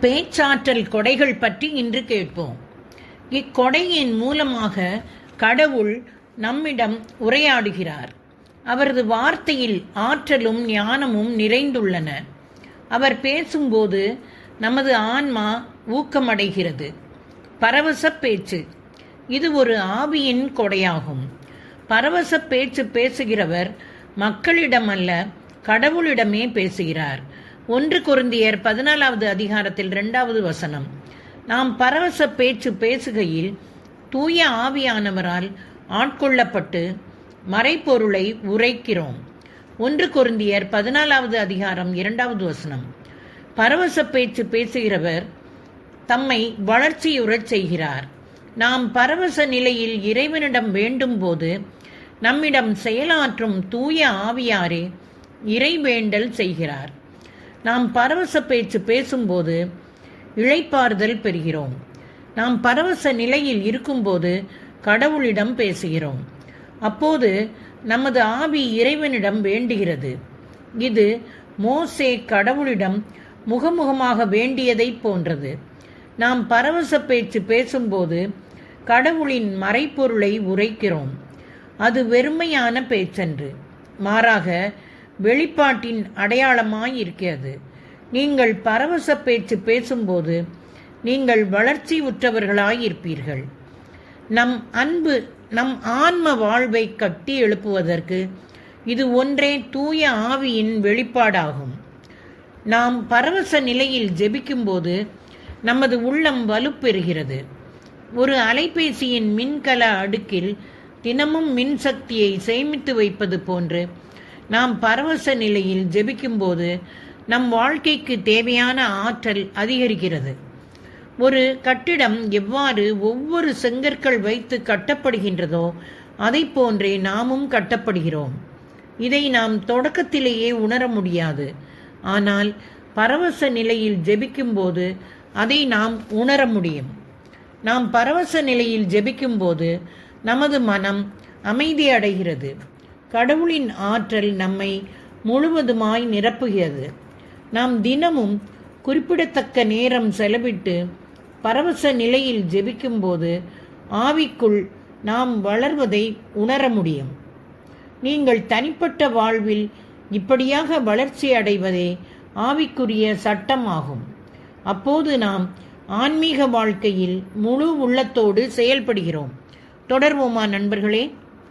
பேச்சாற்றல் கொடைகள் பற்றி இன்று கேட்போம். இக்கொடையின் மூலமாக கடவுள் நம்மிடம் உரையாடுகிறார். அவரது வார்த்தையில் ஆற்றலும் ஞானமும் நிறைந்துள்ளன. அவர் பேசும்போது நமது ஆன்மா ஊக்கமடைகிறது. பரவச பேச்சு இது ஒரு ஆவியின் கொடையாகும். பரவச பேச்சு பேசுகிறவர் மக்களிடமல்ல, கடவுளிடமே பேசுகிறார். 1 கொரிந்தியர் 14வது அதிகாரத்தில் 2வது வசனம். நாம் பரவச பேச்சு பேசுகையில் தூய ஆவியானவரால் ஆட்கொள்ளப்பட்டு மறைப்பொருளை உரைக்கிறோம். 1 கொரிந்தியர் 14வது அதிகாரம் 2வது வசனம். பரவச பேச்சு பேசுகிறவர் தம்மை வளர்ச்சியுறச் செய்கிறார். நாம் பரவச நிலையில் இறைவனிடம் வேண்டும் போது நம்மிடம் செயலாற்றும் தூய ஆவியாரே இறைவேண்டல் செய்கிறார். நாம் பரவச பேச்சு பேசும்போது இளைப்பாறுதல் பெறுகிறோம். நாம் பரவச நிலையில் இருக்கும்போது கடவுளிடம் பேசுகிறோம். அப்போது நமது ஆவி இறைவனிடம் வேண்டுகிறது. இது மோசே கடவுளிடம் முகமுகமாக வேண்டியதை போன்றது. நாம் பரவச பேச்சு பேசும்போது கடவுளின் மறைப்பொருளை உரைக்கிறோம். அது வெறுமையான பேச்சன்று, மாறாக வெளிப்பாட்டின் அடையாளமாயிருக்கிறது. நீங்கள் பரவச பேச்சு பேசும்போது நீங்கள் வளர்ச்சி உற்றவர்களாயிருப்பீர்கள். நம் ஆன்ம வாழ்வை கட்டி எழுப்புவதற்கு இது ஒன்றே தூய ஆவியின் வெளிப்பாடாகும். நாம் பரவச நிலையில் ஜெபிக்கும்போது நமது உள்ளம் வலுப்பெறுகிறது. ஒரு அலைபேசியின் மின்கல அடுக்கில் தினமும் மின்சக்தியை சேமித்து வைப்பது போன்று நாம் பரவச நிலையில் ஜெபிக்கும்போது நம் வாழ்க்கைக்கு தேவையான ஆற்றல் அதிகரிக்கிறது. ஒரு கட்டிடம் எவ்வாறு ஒவ்வொரு செங்கற்கள் வைத்து கட்டப்படுகின்றதோ அதை போன்றே நாமும் கட்டப்படுகிறோம். இதை நாம் தொடக்கத்திலேயே உணர முடியாது. ஆனால் பரவச நிலையில் ஜெபிக்கும்போது அதை நாம் உணர முடியும். நாம் பரவச நிலையில் ஜெபிக்கும்போது நமது மனம் அமைதி அடைகிறது. கடவுளின் ஆற்றல் நம்மை முழுவதுமாய் நிரப்புகிறது. நாம் தினமும் குறிப்பிடத்தக்க நேரம் செலவிட்டு பரவச நிலையில் ஜெபிக்கும்போது ஆவிக்குள் நாம் வளர்வதை உணர முடியும். நீங்கள் தனிப்பட்ட வாழ்வில் இப்படியாக வளர்ச்சி அடைவதே ஆவிக்குரிய சட்டமாகும். அப்போது நாம் ஆன்மீக வாழ்க்கையில் முழு உள்ளத்தோடு செயல்படுகிறோம். தொடர்வோமா நண்பர்களே?